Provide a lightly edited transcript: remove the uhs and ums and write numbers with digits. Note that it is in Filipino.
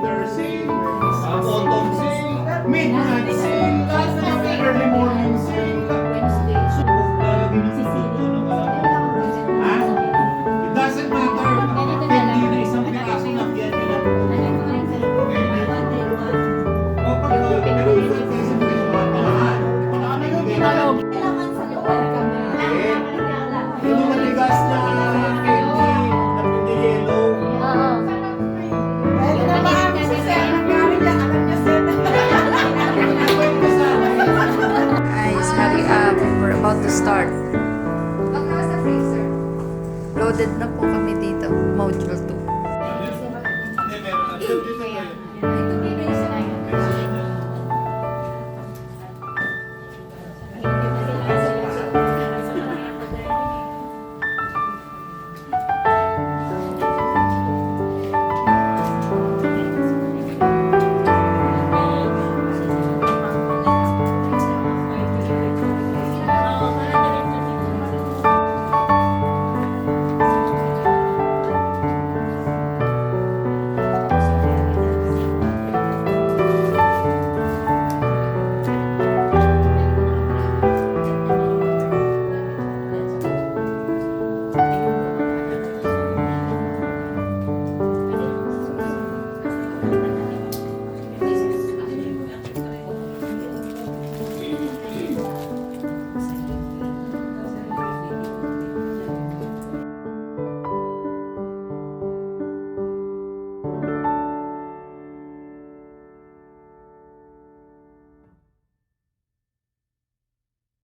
winter sale, autumn sale, midnight sale, lahat na yung early morning sale. So, ha? It doesn't matter. Hindi na isang piraso lang yan. O pag pinag-uusap kayo sa presyo, mahal. Baka may Talog. yung matigas na candy na puti yellow. Oo. Guys, hurry up. We're about to start. Loaded na po.